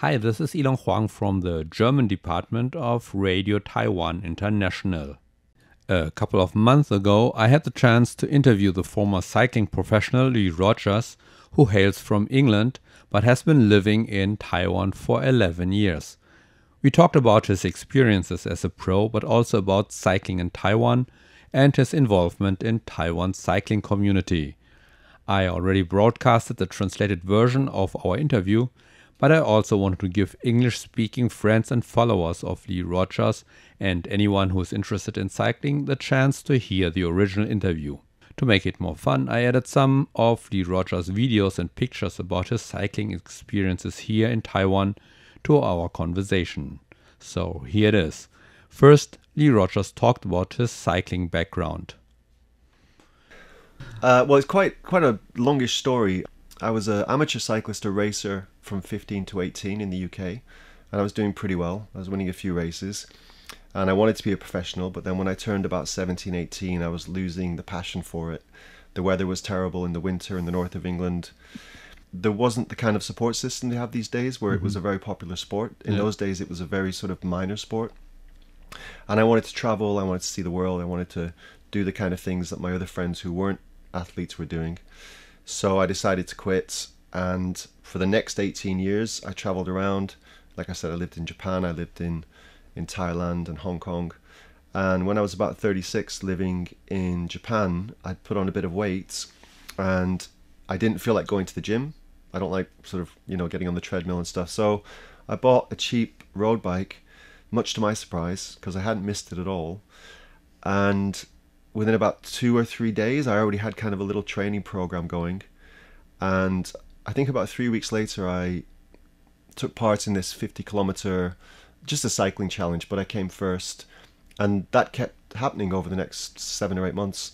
Hi, this is Ilon Huang from the German department of Radio Taiwan International. A couple of months ago, I had the chance to interview the former cycling professional Lee Rodgers, who hails from England but has been living in Taiwan for 11 years. We talked about his experiences as a pro, but also about cycling in Taiwan and his involvement in Taiwan's cycling community. I already broadcasted the translated version of our interview, but I also wanted to give English-speaking friends and followers of Lee Rodgers and anyone who is interested in cycling the chance to hear the original interview. To make it more fun, I added some of Lee Rodgers' videos and pictures about his cycling experiences here in Taiwan to our conversation. So here it is. First, Lee Rodgers talked about his cycling background. Well, it's quite a longish story. I was an amateur cyclist, a racer from 15 to 18 in the UK, and I was doing pretty well. I was winning a few races, and I wanted to be a professional, but then when I turned about 17, 18, I was losing the passion for it. The weather was terrible in the winter in the north of England. There wasn't the kind of support system they have these days where it was a very popular sport. In those days, it was a very sort of minor sport. And I wanted to travel, I wanted to see the world, I wanted to do the kind of things that my other friends who weren't athletes were doing. So I decided to quit, and for the next 18 years I traveled around. Like I said, I lived in Japan, I lived in Thailand and Hong Kong. And when I was about 36 living in Japan, I put on a bit of weight and I didn't feel like going to the gym. I don't like sort of, getting on the treadmill and stuff. So I bought a cheap road bike, much to my surprise, because I hadn't missed it at all. And within about 2 or 3 days, I already had kind of a little training program going. And I think about 3 weeks later, I took part in this 50-kilometer, just a cycling challenge, but I came first. And that kept happening over the next 7 or 8 months.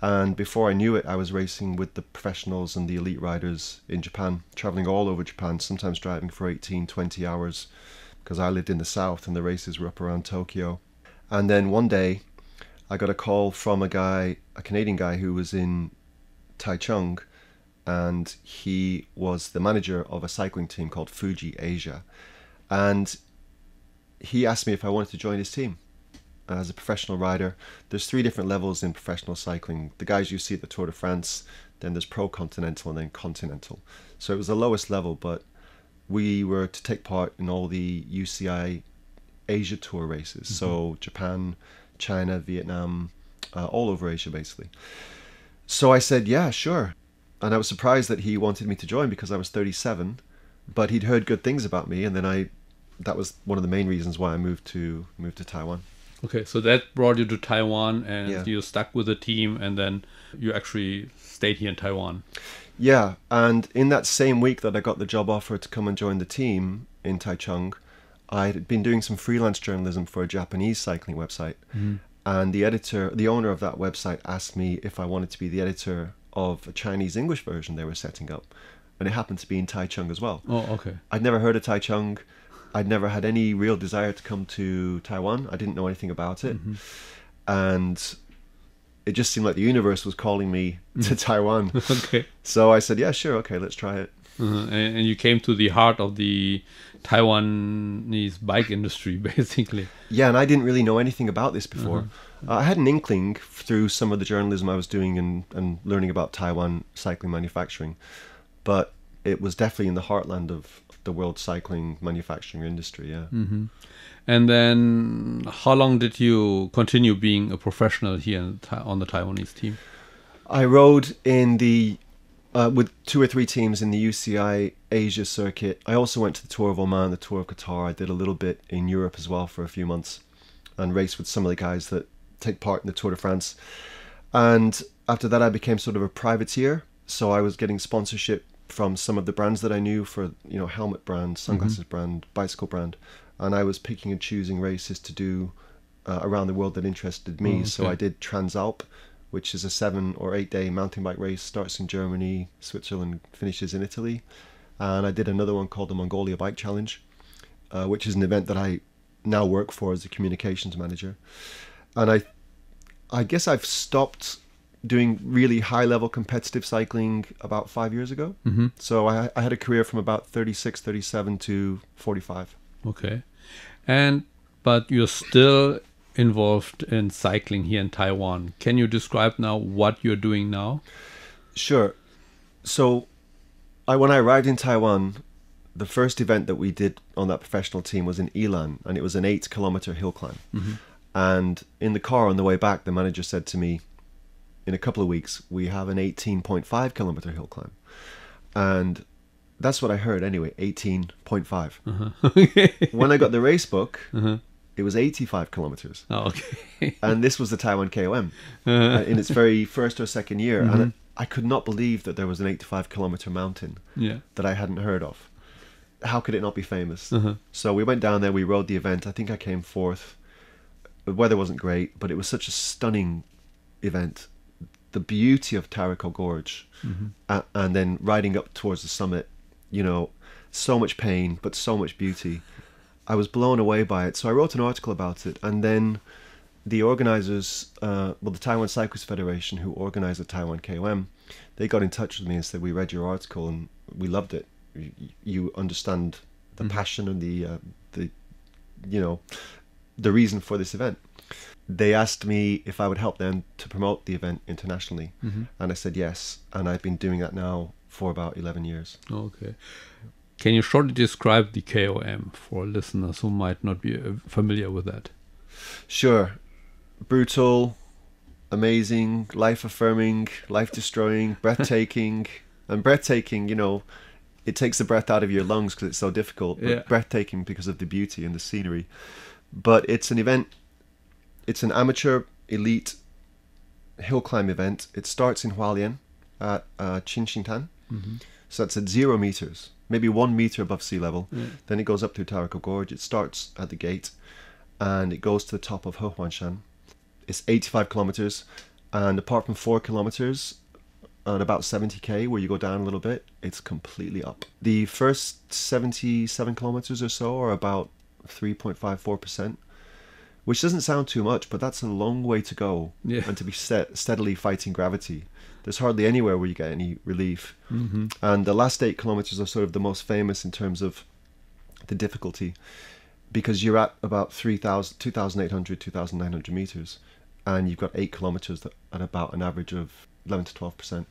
And before I knew it, I was racing with the professionals and the elite riders in Japan, traveling all over Japan, sometimes driving for 18, 20 hours, because I lived in the south and the races were up around Tokyo. And then one day, I got a call from a Canadian guy who was in Taichung, and he was the manager of a cycling team called Fuji Asia. And he asked me if I wanted to join his team as a professional rider. There's 3 different levels in professional cycling. The guys you see at the Tour de France, then there's Pro Continental, and then Continental. So it was the lowest level, but we were to take part in all the UCI Asia Tour races. So Japan, China, Vietnam, all over Asia basically. So I said, yeah, sure. And I was surprised that he wanted me to join because I was 37, but he'd heard good things about me, and then that was one of the main reasons why I moved to Taiwan. Okay, so that brought you to Taiwan, and you stuck with the team, and then you actually stayed here in Taiwan. Yeah, and in that same week that I got the job offer to come and join the team in Taichung, I'd been doing some freelance journalism for a Japanese cycling website. And the owner of that website asked me if I wanted to be the editor of a Chinese English version they were setting up. And it happened to be in Taichung as well. Oh, okay. I'd never heard of Taichung. I'd never had any real desire to come to Taiwan. I didn't know anything about it. And it just seemed like the universe was calling me to Taiwan. Okay. So I said, yeah, sure, okay, let's try it. And you came to the heart of the Taiwanese bike industry, basically. Yeah, and I didn't really know anything about this before. I had an inkling through some of the journalism I was doing and learning about Taiwan cycling manufacturing, but it was definitely in the heartland of the world cycling manufacturing industry, yeah. And then how long did you continue being a professional here on the Taiwanese team? I rode in with 2 or 3 teams in the UCI Asia circuit. I also went to the Tour of Oman, the Tour of Qatar. I did a little bit in Europe as well for a few months and raced with some of the guys that take part in the Tour de France. And after that, I became sort of a privateer. So I was getting sponsorship from some of the brands that I knew for, helmet brand, sunglasses brand, bicycle brand. And I was picking and choosing races to do around the world that interested me. Okay. So I did Transalp, which is a 7 or 8 day mountain bike race, starts in Germany, Switzerland, finishes in Italy. And I did another one called the Mongolia Bike Challenge, which is an event that I now work for as a communications manager. And I guess I've stopped doing really high-level competitive cycling about 5 years ago. Mm-hmm. So I had a career from about 36, 37 to 45. Okay. But you're still involved in cycling here in Taiwan. Can you describe now what you're doing now? Sure. So when I arrived in Taiwan, the first event that we did on that professional team was in Ilan, and it was an 8-kilometer hill climb. Mm-hmm. And in the car on the way back, the manager said to me, in a couple of weeks, we have an 18.5 kilometer hill climb. And that's what I heard anyway, 18.5. Okay. When I got the race book, it was 85 kilometers. Oh, okay. And this was the Taiwan KOM in its very first or second year. And I could not believe that there was an 85 kilometer mountain that I hadn't heard of. How could it not be famous? So we went down there, we rode the event. I think I came fourth. The weather wasn't great, but it was such a stunning event. The beauty of Tarako Gorge, and then riding up towards the summit, so much pain, but so much beauty. I was blown away by it. So I wrote an article about it, and then the organizers, the Taiwan Cyclist Federation, who organized the Taiwan KOM, they got in touch with me and said, we read your article and we loved it. You understand the passion and the reason for this event. They asked me if I would help them to promote the event internationally, and I said yes, and I've been doing that now for about 11 years. Okay. Can you shortly describe the KOM for listeners who might not be familiar with that? Sure. Brutal, amazing, life-affirming, life-destroying, breathtaking. And breathtaking, it takes the breath out of your lungs because it's so difficult, but breathtaking because of the beauty and the scenery. But it's an event, it's an amateur elite hill climb event. It starts in Hualien at Qinxingtan. So that's at 0 meters, maybe 1 meter above sea level. Then it goes up through Tarako Gorge. It starts at the gate and it goes to the top of Hehuanshan. It's 85 kilometers, and apart from 4 kilometers at about 70k where you go down a little bit, it's completely up. The first 77 kilometers or so are about 3.54%, which doesn't sound too much, but that's a long way to go. And to be steadily fighting gravity. There's hardly anywhere where you get any relief. And the last 8 kilometers are sort of the most famous in terms of the difficulty, because you're at about 2,800, 2,900 meters, and you've got 8 kilometers at about an average of 11 to 12%.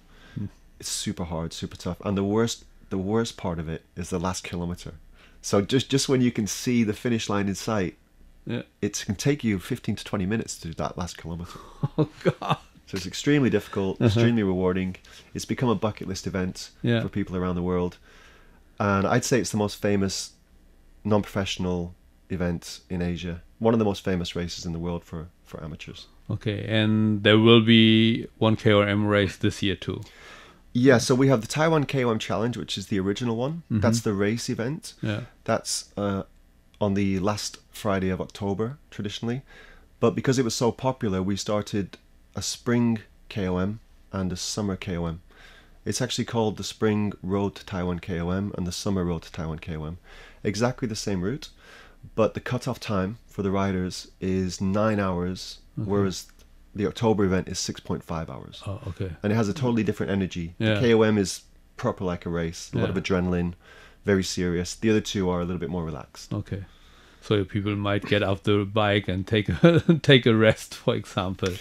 It's super hard, super tough. And the worst part of it is the last kilometer. So just when you can see the finish line in sight, it can take you 15 to 20 minutes to do that last kilometer. Oh, God. So it's extremely difficult, extremely rewarding. It's become a bucket list event for people around the world. And I'd say it's the most famous non-professional event in Asia. One of the most famous races in the world for amateurs. Okay, and there will be one KOM race this year too. Yeah, so we have the Taiwan KOM Challenge, which is the original one. That's the race event. That's on the last Friday of October, traditionally. But because it was so popular, we started a spring KOM and a summer KOM. It's actually called the Spring Road to Taiwan KOM and the Summer Road to Taiwan KOM. Exactly the same route, but the cutoff time for the riders is 9 hours, whereas the October event is 6.5 hours. Oh, okay. And it has a totally different energy. The KOM is proper like a race, a lot of adrenaline, very serious. The other two are a little bit more relaxed. Okay. So people might get off the bike and take a rest, for example.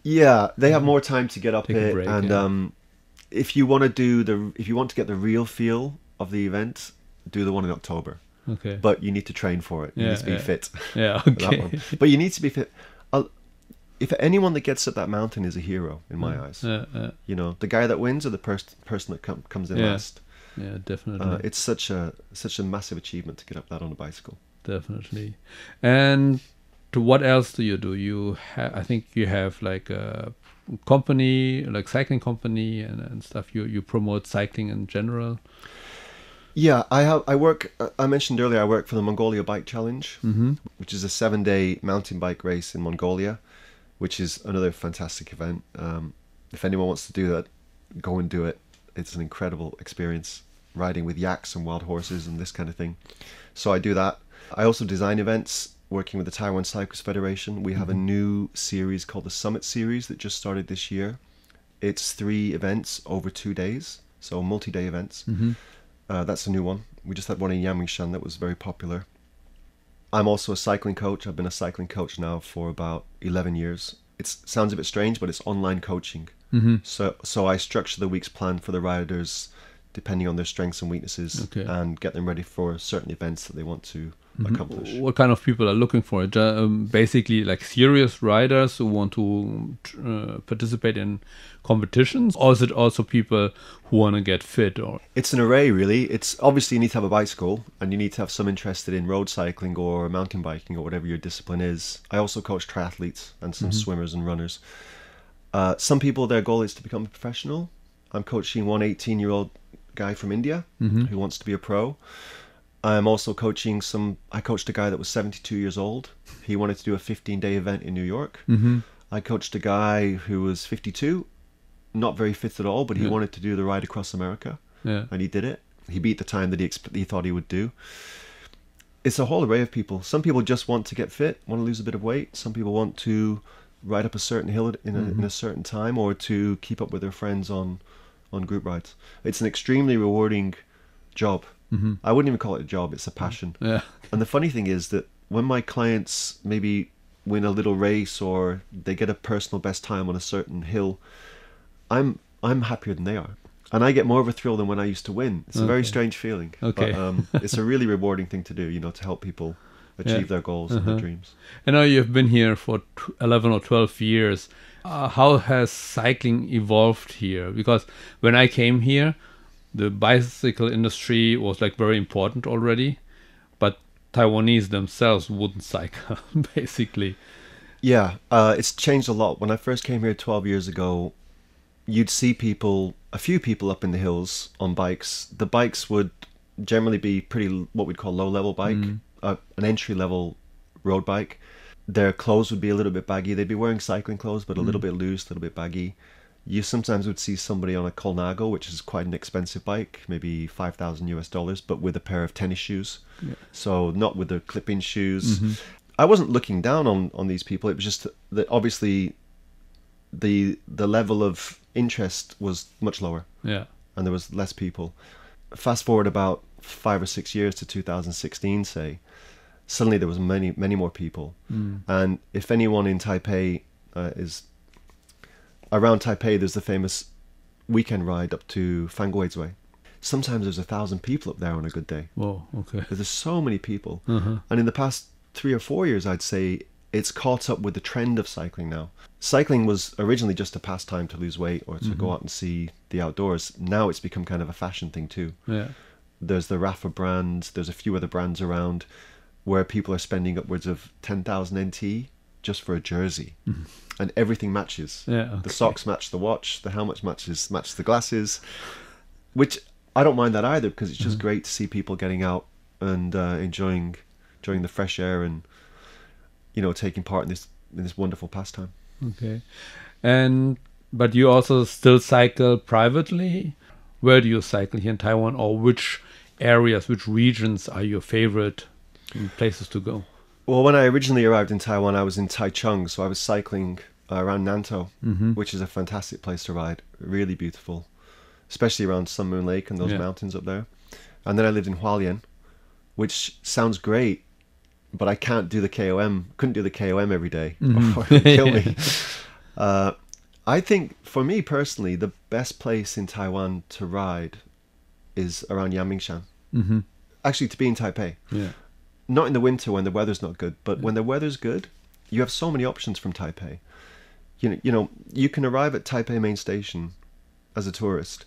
Yeah, they have more time to get up Take a it, break, and if you want to get the real feel of the event, do the one in October. Okay. But you need to train for it. You need to be fit. Yeah, for that okay. one. But you need to be fit. If anyone that gets up that mountain is a hero in my eyes. The guy that wins or the person that comes in last. Yeah, definitely. It's such a massive achievement to get up that on a bicycle. Definitely. And what else do you do? I think you have like a company, like cycling company and stuff. You promote cycling in general. Yeah, I mentioned earlier I work for the Mongolia Bike Challenge, which is a 7-day mountain bike race in Mongolia, which is another fantastic event. If anyone wants to do that, go and do it. It's an incredible experience, riding with yaks and wild horses and this kind of thing. So I do that. I also design events, working with the Taiwan Cyclist Federation. We have a new series called the Summit Series that just started this year. It's 3 events over 2 days, so multi-day events. That's a new one. We just had one in Yangmingshan that was very popular. I'm also a cycling coach. I've been a cycling coach now for about 11 years. It sounds a bit strange, but it's online coaching. So I structure the week's plan for the riders depending on their strengths and weaknesses, and get them ready for certain events that they want to accomplish. What kind of people are looking for it? Basically, like serious riders who want to participate in competitions, or is it also people who want to get fit? Or it's an array, really. It's obviously you need to have a bicycle, and you need to have some interest in road cycling or mountain biking or whatever your discipline is. I also coach triathletes and some swimmers and runners. Some people, their goal is to become a professional. I'm coaching one 18-year-old guy from India who wants to be a pro. I'm also coaching I coached a guy that was 72 years old. He wanted to do a 15-day event in New York. I coached a guy who was 52, not very fit at all, but he wanted to do the ride across America. And he did it. He beat the time that he thought he would do. It's a whole array of people. Some people just want to get fit, want to lose a bit of weight. Some people want to ride up a certain hill in a certain time, or to keep up with their friends on group rides. It's an extremely rewarding job. I wouldn't even call it a job, it's a passion. And the funny thing is that when my clients maybe win a little race or they get a personal best time on a certain hill, I'm happier than they are. And I get more of a thrill than when I used to win. It's a very strange feeling. But it's a really rewarding thing to do, to help people achieve their goals and their dreams. I know you've been here for 11 or 12 years. How has cycling evolved here? Because when I came here, the bicycle industry was like very important already, but Taiwanese themselves wouldn't cycle, basically. Yeah, it's changed a lot. When I first came here 12 years ago, you'd see a few people up in the hills on bikes. The bikes would generally be pretty, what we'd call low-level bike, an entry-level road bike. Their clothes would be a little bit baggy. They'd be wearing cycling clothes, but a little bit loose, a little bit baggy. You sometimes would see somebody on a Colnago, which is quite an expensive bike, maybe $5,000 US, but with a pair of tennis shoes. So not with the clip-in shoes. I wasn't looking down on these people. It was just that obviously the level of interest was much lower. And there was less people. Fast forward about 5 or 6 years to 2016, say, suddenly there was many more people. And if anyone in Taipei is around Taipei, there's the famous weekend ride up to Fanguizui. Sometimes there's 1,000 people up there on a good day. Whoa, okay. There's so many people. And in the past 3 or 4 years, I'd say it's caught up with the trend of cycling now. Cycling was originally just a pastime to lose weight or to go out and see the outdoors. Now it's become kind of a fashion thing too. There's the Rafa brand, there's a few other brands around where people are spending upwards of 10,000 NT just for a jersey. And everything matches. The socks match the watch, the helmet match the glasses, which I don't mind that either, because it's just great to see people getting out and enjoying the fresh air and taking part in this wonderful pastime. But you also still cycle privately. Where do you cycle here in Taiwan, or which areas, which regions are your favorite places to go? Well, when I originally arrived in Taiwan, I was in Taichung, so I was cycling around Nantou, which is a fantastic place to ride, really beautiful, especially around Sun Moon Lake and those mountains up there. And then I lived in Hualien, which sounds great, but I couldn't do the KOM every day, or it would kill me. I think, for me personally, the best place in Taiwan to ride is around Yangmingshan. Actually, to be in Taipei. Not in the winter when the weather's not good, but when the weather's good, you have so many options from Taipei. You can arrive at Taipei main station as a tourist,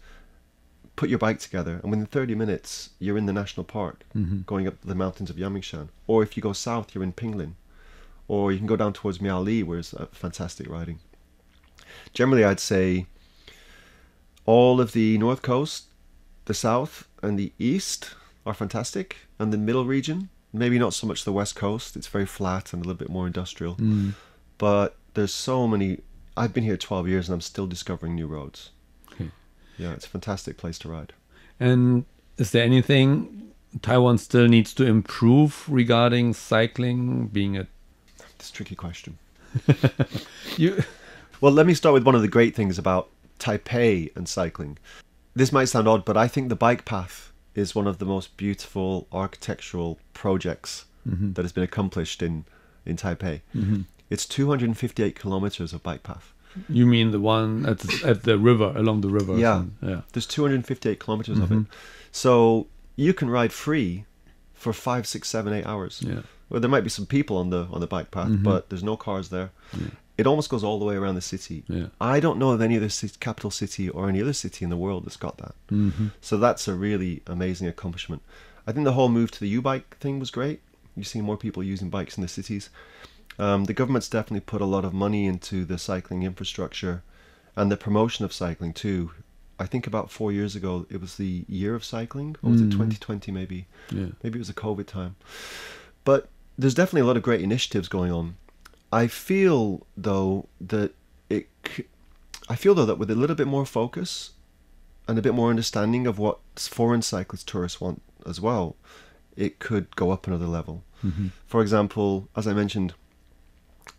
put your bike together, and within 30 minutes, you're in the national park, going up the mountains of Yangmingshan. Or if you go south, you're in Pinglin. Or you can go down towards Miaoli, where it's fantastic riding. Generally, I'd say all of the north coast, the south, and the east are fantastic. And the middle region, maybe not so much the west coast. It's very flat and a little bit more industrial. But there's so many. I've been here 12 years and I'm still discovering new roads. Yeah, it's a fantastic place to ride. And is there anything Taiwan still needs to improve regarding cycling, It's a tricky question. You Well, let me start with one of the great things about Taipei and cycling. This might sound odd, but I think the bike path is one of the most beautiful architectural projects that has been accomplished in Taipei. It's 258 kilometers of bike path. You mean the one at the river, along the river? Yeah. Yeah. There's 258 kilometers of it. So you can ride free for 5, 6, 7, 8 hours. Yeah. Well, there might be some people on the bike path, but there's no cars there. Yeah. It almost goes all the way around the city. Yeah. I don't know of any other capital city or any other city in the world that's got that. So that's a really amazing accomplishment. I think the whole move to the U-bike thing was great. You see more people using bikes in the cities. The government's definitely put a lot of money into the cycling infrastructure and the promotion of cycling too. I think about 4 years ago, it was the year of cycling, or was it 2020 maybe? Yeah. Maybe it was the COVID time. But there's definitely a lot of great initiatives going on. I feel though that with a little bit more focus and a bit more understanding of what foreign cyclist tourists want as well, it could go up another level. For example, as I mentioned,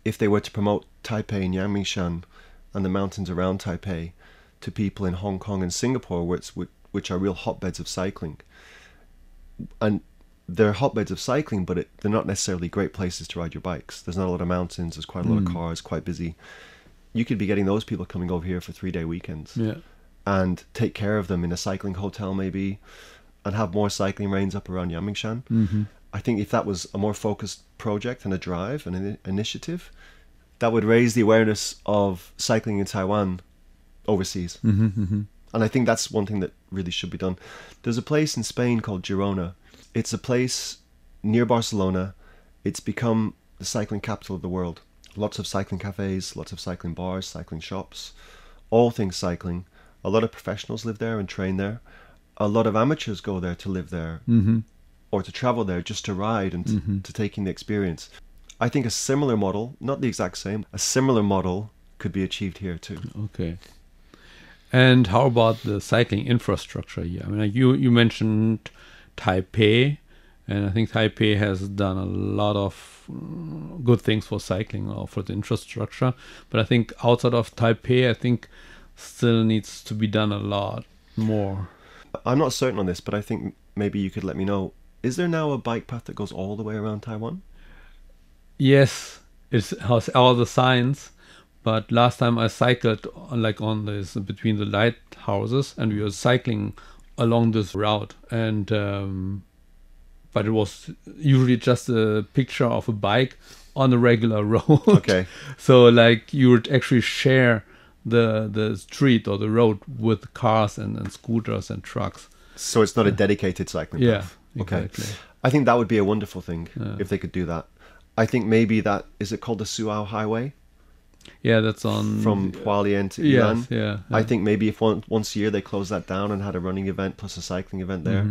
if they were to promote Taipei and Yangmingshan and the mountains around Taipei to people in Hong Kong and Singapore, which are real hotbeds of cycling, and they're hotbeds of cycling, but they're not necessarily great places to ride your bikes. There's not a lot of mountains, there's quite a lot of cars, quite busy. You could be getting those people coming over here for 3-day weekends and take care of them in a cycling hotel maybe, and have more cycling lanes up around Yangmingshan. I think if that was a more focused project and a drive and an initiative, that would raise the awareness of cycling in Taiwan overseas. And I think that's one thing that really should be done. There's a place in Spain called Girona. It's a place near Barcelona. It's become the cycling capital of the world. Lots of cycling cafes, lots of cycling bars, cycling shops, all things cycling. A lot of professionals live there and train there. A lot of amateurs go there to live there or to travel there just to ride and to take in the experience. I think a similar model, not the exact same, a similar model could be achieved here too. Okay. And how about the cycling infrastructure here? I mean, like you mentioned Taipei, and I think Taipei has done a lot of good things for cycling or for the infrastructure. But I think outside of Taipei, I think still needs to be done a lot more. I'm not certain on this, but I think maybe you could let me know. Is there now a bike path that goes all the way around Taiwan? Yes, it has all the signs. But last time I cycled on this between the lighthouses, and we were cycling along this route, and but it was usually just a picture of a bike on a regular road. Okay. So like you would actually share the street or the road with cars and scooters and trucks. So it's not a dedicated cycling path. Okay. Exactly. I think that would be a wonderful thing if they could do that. I think maybe that, is it called the Suao Highway? Yeah, that's on From Hualien to Ilan. Yeah. I think maybe if once a year they closed that down and had a running event plus a cycling event there.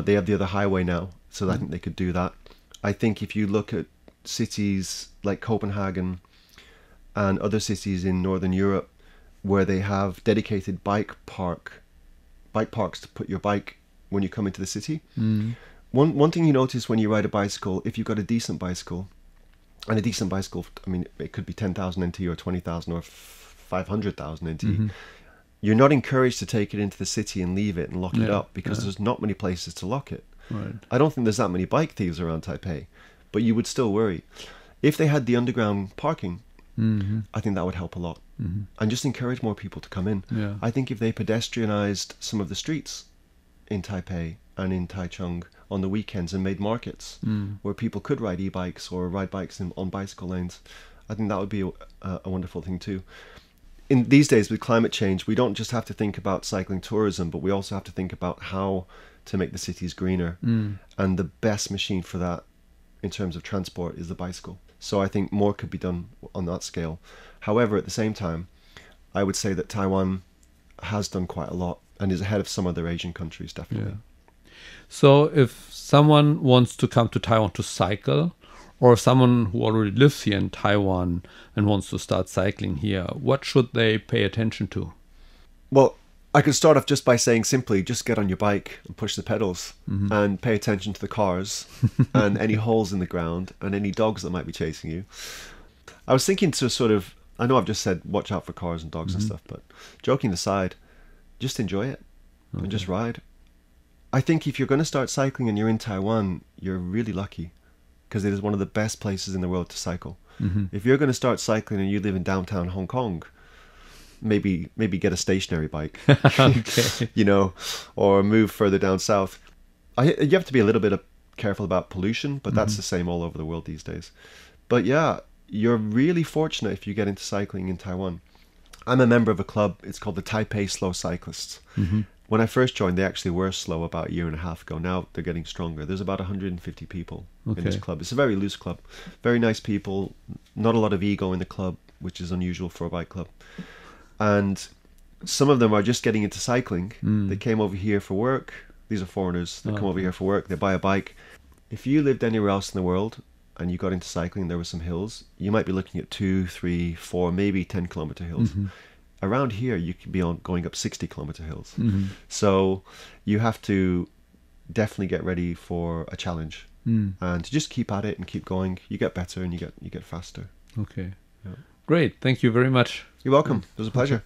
They have the other highway now, so I think they could do that. I think if you look at cities like Copenhagen and other cities in Northern Europe where they have dedicated bike parks to put your bike when you come into the city. One thing you notice when you ride a bicycle, if you've got a decent bicycle, and a decent bicycle, I mean, it could be 10,000 NT or 20,000 or 500,000 NT. You're not encouraged to take it into the city and leave it and lock it up because there's not many places to lock it. Right. I don't think there's that many bike thieves around Taipei, but you would still worry. If they had the underground parking, I think that would help a lot. And just encourage more people to come in. Yeah. I think if they pedestrianized some of the streets in Taipei and in Taichung on the weekends and made markets where people could ride e-bikes or ride bikes on bicycle lanes, I think that would be a wonderful thing too. In these days with climate change, we don't just have to think about cycling tourism, but we also have to think about how to make the cities greener. And the best machine for that in terms of transport is the bicycle. So I think more could be done on that scale. However, at the same time, I would say that Taiwan has done quite a lot and is ahead of some other Asian countries, definitely. Yeah. So if someone wants to come to Taiwan to cycle, or someone who already lives here in Taiwan and wants to start cycling here, what should they pay attention to? Well, I could start off just by saying simply, just get on your bike and push the pedals and pay attention to the cars and any holes in the ground and any dogs that might be chasing you. I was thinking to sort of I know I've just said watch out for cars and dogs and stuff, but joking aside, just enjoy it and just ride. I think if you're going to start cycling and you're in Taiwan, you're really lucky because it is one of the best places in the world to cycle. If you're going to start cycling and you live in downtown Hong Kong, maybe get a stationary bike, Okay. you know, or move further down south. You have to be a little bit careful about pollution, but that's the same all over the world these days. But yeah, you're really fortunate if you get into cycling in Taiwan. I'm a member of a club. It's called the Taipei Slow Cyclists. When I first joined, they actually were slow about a year and a half ago. Now they're getting stronger. There's about 150 people in this club. It's a very loose club. Very nice people. Not a lot of ego in the club, which is unusual for a bike club. And some of them are just getting into cycling. They came over here for work. These are foreigners. They come over here for work. They buy a bike. If you lived anywhere else in the world and you got into cycling, there were some hills, you might be looking at 2, 3, 4, maybe 10-kilometer hills. Around here, you could be going up 60-kilometer hills. So you have to definitely get ready for a challenge and to just keep at it and keep going. You get better and you get faster. Okay. Great. Thank you very much. You're welcome. It was a pleasure.